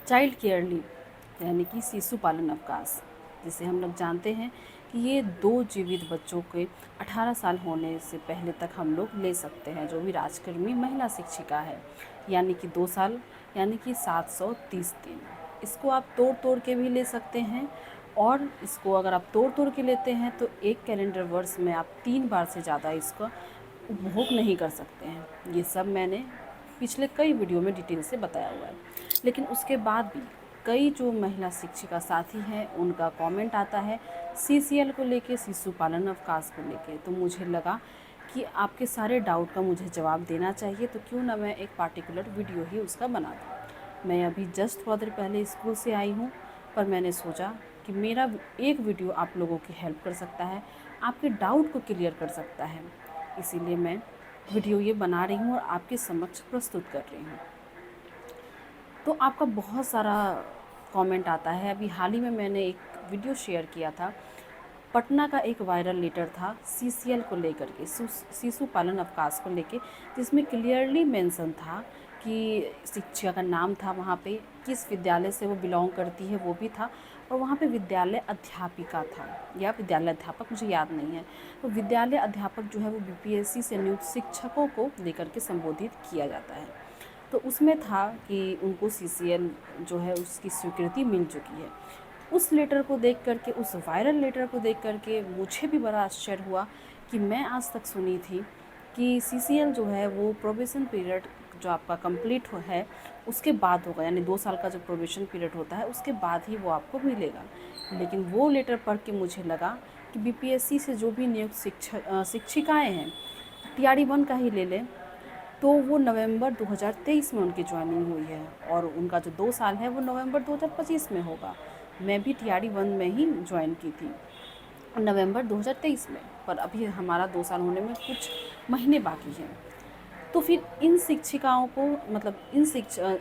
Child care leave यानी कि शिशु पालन अवकाश, जिसे हम लोग जानते हैं कि ये 2 जीवित बच्चों के 18 साल होने से पहले तक हम लोग ले सकते हैं, जो भी राजकर्मी महिला शिक्षिका है, यानी कि 2 साल यानी कि 730 दिन। इसको आप तोड़ तोड़ के भी ले सकते हैं, और इसको अगर आप तोड़ तोड़ के लेते हैं तो एक कैलेंडर वर्ष में आप 3 बार से ज़्यादा इसका उपभोग नहीं कर सकते हैं। ये सब मैंने पिछले कई वीडियो में डिटेल से बताया हुआ है। लेकिन उसके बाद भी कई जो महिला शिक्षिका साथी हैं उनका कमेंट आता है सीसीएल को लेके, शिशु पालन अवकाश को लेके। तो मुझे लगा कि आपके सारे डाउट का मुझे जवाब देना चाहिए, तो क्यों ना मैं एक पार्टिकुलर वीडियो ही उसका बना दूँ। मैं अभी जस्ट थोड़ा देर पहले स्कूल से आई हूँ, पर मैंने सोचा कि मेरा एक वीडियो आप लोगों की हेल्प कर सकता है, आपके डाउट को क्लियर कर सकता है, इसीलिए मैं वीडियो ये बना रही हूँ और आपके समक्ष प्रस्तुत कर रही हूँ। तो आपका बहुत सारा कमेंट आता है। अभी हाल ही में मैंने एक वीडियो शेयर किया था, पटना का एक वायरल लेटर था सीसीएल को लेकर के, शिशु पालन अवकाश को लेके, जिसमें क्लियरली मेंशन था कि शिक्षिका का नाम था, वहाँ पे किस विद्यालय से वो बिलोंग करती है वो भी था, और वहाँ पे विद्यालय अध्यापिका था या विद्यालय अध्यापक, मुझे याद नहीं है। तो विद्यालय अध्यापक जो है वो बीपीएससी से नियुक्त शिक्षकों को लेकर के संबोधित किया जाता है। तो उसमें था कि उनको सीसीएल जो है उसकी स्वीकृति मिल चुकी है। उस लेटर को देख करके, उस वायरल लेटर को देख करके मुझे भी बड़ा आश्चर्य हुआ कि मैं आज तक सुनी थी कि सीसीएल जो है वो प्रोबेशन पीरियड जो आपका कंप्लीट है उसके बाद होगा, यानी 2 साल का जो प्रोबेशन पीरियड होता है उसके बाद ही वो आपको मिलेगा। लेकिन वो लेटर पढ़ के मुझे लगा कि बीपीएससी से जो भी नियुक्त शिक्षिकाएँ हैं, टीआरई 1 का ही ले लें, तो वो नवंबर 2023 में उनकी ज्वाइनिंग हुई है, और उनका जो 2 साल है वो नवंबर 2025 में होगा। मैं भी टीआरई 1 में ही ज्वाइन की थी नवंबर 2023 में, पर अभी हमारा 2 साल होने में कुछ महीने बाकी हैं। तो फिर इन शिक्षिकाओं को, मतलब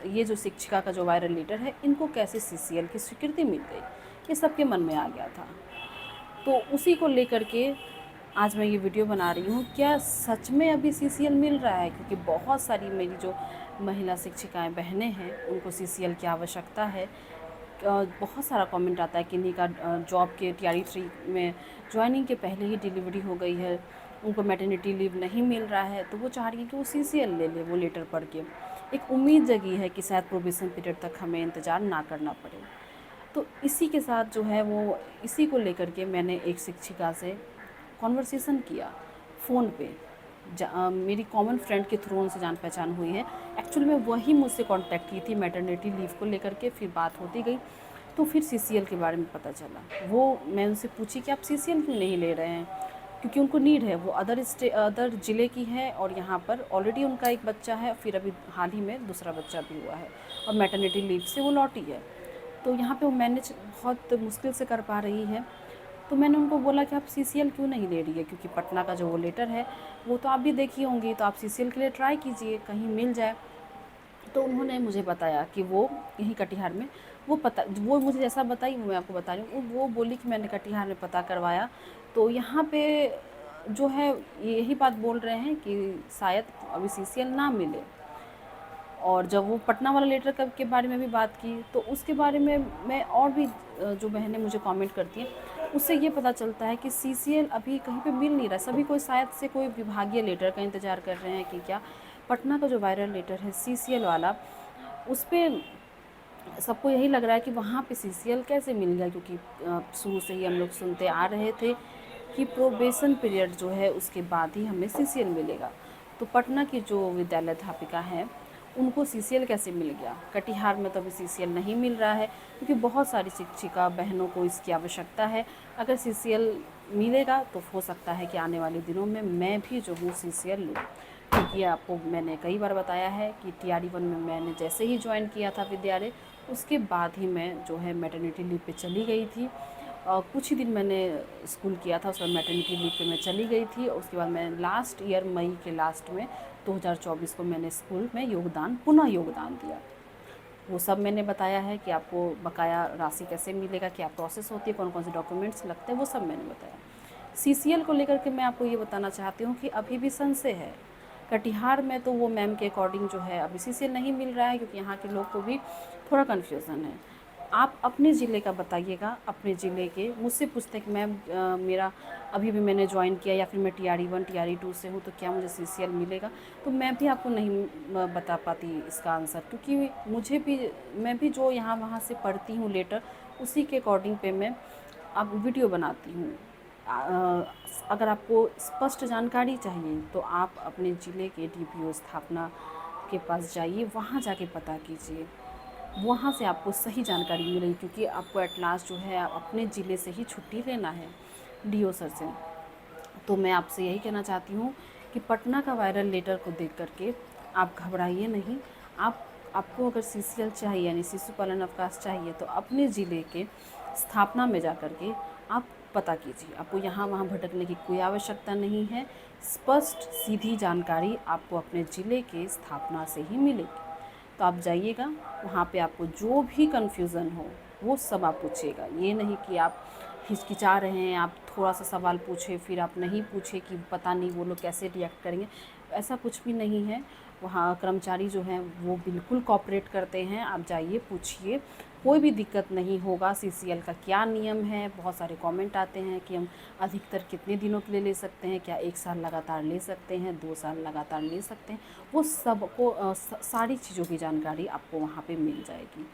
ये जो शिक्षिका का जो वायरल लेटर है, इनको कैसे सीसीएल की स्वीकृति मिल गई, ये सबके मन में आ गया था। तो उसी को लेकर के आज मैं ये वीडियो बना रही हूँ। क्या सच में अभी सीसीएल मिल रहा है? क्योंकि बहुत सारी मेरी जो महिला शिक्षिकाएं बहनें हैं उनको सीसीएल की आवश्यकता है। बहुत सारा कमेंट आता है कि इन्हीं का जॉब के टीआरई 3 में ज्वाइनिंग के पहले ही डिलीवरी हो गई है, उनको मैटरनिटी लीव नहीं मिल रहा है, तो वो चाह रही है कि वो सीसीएल ले ले वो लेटर पढ़ के। एक उम्मीद जगी है कि शायद प्रोबेशन पीरियड तक हमें इंतज़ार ना करना पड़े। तो इसी के साथ जो है वो, इसी को लेकर के मैंने एक शिक्षिका से कॉन्वर्सेशन किया फ़ोन पे। मेरी कॉमन फ्रेंड के थ्रू उनसे जान पहचान हुई है। एक्चुअली में वही मुझसे कांटेक्ट की थी मैटरनिटी लीव को लेकर के, फिर बात होती गई तो फिर सीसीएल के बारे में पता चला। वो मैं उनसे पूछी कि आप सीसीएल क्यों नहीं ले रहे हैं, क्योंकि उनको नीड है, वो अदर ज़िले की है और यहाँ पर ऑलरेडी उनका एक बच्चा है, फिर अभी हाल ही में दूसरा बच्चा भी हुआ है और मैटरनिटी लीव से वो लौटी है। तो यहाँ पे वो मैनेज बहुत मुश्किल से कर पा रही है। तो मैंने उनको बोला कि आप सीसीएल क्यों नहीं ले रही है, क्योंकि पटना का जो वो लेटर है वो तो आप भी देखी होंगी, तो आप सीसीएल के लिए ट्राई कीजिए, कहीं मिल जाए। तो उन्होंने मुझे बताया कि वो यहीं कटिहार में, वो मुझे जैसा बताई मैं आपको बता रही हूँ। वो बोली कि मैंने कटिहार में पता करवाया, तो यहाँ पे जो है यही बात बोल रहे हैं कि शायद अभी सीसीएल ना मिले। और जब वो पटना वाला लेटर के बारे में भी बात की, तो उसके बारे में मैं और भी जो बहनें मुझे कमेंट करती हैं उससे ये पता चलता है कि सीसीएल अभी कहीं पे मिल नहीं रहा। सभी कोई शायद से कोई विभागीय लेटर का इंतज़ार कर रहे हैं कि क्या पटना का जो वायरल लेटर है सीसीएल वाला, उस पर सबको यही लग रहा है कि वहाँ पे सीसीएल कैसे मिल गया, क्योंकि शुरू से ही हम लोग सुनते आ रहे थे कि प्रोबेशन पीरियड जो है उसके बाद ही हमें सीसीएल मिलेगा। तो पटना की जो विद्यालय अध्यापिका हैं उनको सीसीएल कैसे मिल गया? कटिहार में तो अभी सीसीएल नहीं मिल रहा है, क्योंकि बहुत सारी शिक्षिका बहनों को इसकी आवश्यकता है। अगर सीसीएल मिलेगा तो हो सकता है कि आने वाले दिनों में मैं भी जो हूँ सीसीएल लूँ, क्योंकि आपको मैंने कई बार बताया है कि टीआरई 1 में मैंने जैसे ही ज्वाइन किया था विद्यालय, उसके बाद ही मैं जो है मैटरनिटी लीव पे चली गई थी। कुछ ही दिन मैंने स्कूल किया था, उसमें मैटरनिटी लीव पे मैं चली गई थी। और उसके बाद मैं लास्ट ईयर मई के लास्ट में 2024 को मैंने स्कूल में पुनः योगदान दिया। वो सब मैंने बताया है कि आपको बकाया राशि कैसे मिलेगा, क्या प्रोसेस होती है, कौन कौन से डॉक्यूमेंट्स लगते हैं, वो सब मैंने बताया। सीसीएल को लेकर के मैं आपको ये बताना चाहती हूँ कि अभी भी संशय है। कटिहार में तो वो मैम के अकॉर्डिंग जो है अभी सीसीएल नहीं मिल रहा है, क्योंकि यहाँ के लोग को भी थोड़ा कन्फ्यूज़न है। आप अपने ज़िले का बताइएगा, अपने ज़िले के मुझसे पूछते हैं कि मैम मेरा अभी भी मैंने ज्वाइन किया या फिर मैं TRE 1 TRE 2 से हूँ, तो क्या मुझे सीसीएल मिलेगा? तो मैं भी आपको नहीं बता पाती इसका आंसर, क्योंकि मैं भी जो यहाँ वहाँ से पढ़ती हूँ लेटर, उसी के अकॉर्डिंग पे मैं अब वीडियो बनाती हूँ। अगर आपको स्पष्ट जानकारी चाहिए तो आप अपने ज़िले के DPO स्थापना के पास जाइए, वहाँ जाके पता कीजिए, वहाँ से आपको सही जानकारी मिलेगी, क्योंकि आपको एट लास्ट जो है अपने ज़िले से ही छुट्टी लेना है DO सर से। तो मैं आपसे यही कहना चाहती हूँ कि पटना का वायरल लेटर को देख करके आप घबराइए नहीं। आपको अगर सीसीएल चाहिए यानी शिशु पालन अवकाश चाहिए, तो अपने ज़िले के स्थापना में जा कर के आप पता कीजिए। आपको यहाँ वहाँ भटकने की कोई आवश्यकता नहीं है। स्पष्ट सीधी जानकारी आपको अपने ज़िले के स्थापना से ही मिलेगी। तो आप जाइएगा, वहाँ पे आपको जो भी कन्फ्यूज़न हो वो सब आप पूछिएगा। ये नहीं कि आप हिचकिचा रहे हैं, आप थोड़ा सा सवाल पूछे फिर आप नहीं पूछे कि पता नहीं वो लोग कैसे रिएक्ट करेंगे, ऐसा कुछ भी नहीं है। वहाँ कर्मचारी जो हैं वो बिल्कुल कोऑपरेट करते हैं। आप जाइए, पूछिए, कोई भी दिक्कत नहीं होगा। सीसीएल का क्या नियम है, बहुत सारे कमेंट आते हैं कि हम अधिकतर कितने दिनों के लिए ले सकते हैं, क्या 1 साल लगातार ले सकते हैं, 2 साल लगातार ले सकते हैं, वो सबको सारी चीज़ों की जानकारी आपको वहाँ पे मिल जाएगी।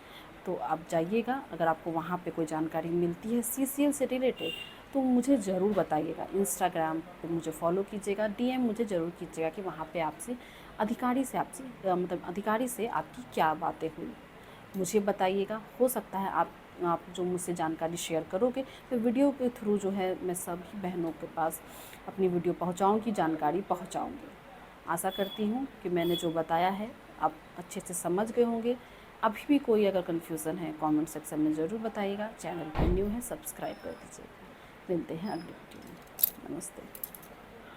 तो आप जाइएगा, अगर आपको वहाँ पे कोई जानकारी मिलती है सीसीएल से रिलेटेड तो मुझे ज़रूर बताइएगा। इंस्टाग्राम पे मुझे फॉलो कीजिएगा, DM मुझे ज़रूर कीजिएगा कि वहाँ पे आपसे अधिकारी से आपकी क्या बातें हुई, मुझे बताइएगा। हो सकता है आप जो मुझसे जानकारी शेयर करोगे तो वीडियो के थ्रू जो है मैं सभी बहनों के पास अपनी वीडियो पहुँचाऊँगी, जानकारी पहुँचाऊँगी। आशा करती हूँ कि मैंने जो बताया है आप अच्छे से समझ गए होंगे। अभी भी कोई अगर कन्फ्यूज़न है कमेंट सेक्शन में ज़रूर बताइएगा। चैनल पर न्यू है, सब्सक्राइब कर दीजिएगा। मिलते हैं अगली वीडियो में। नमस्ते।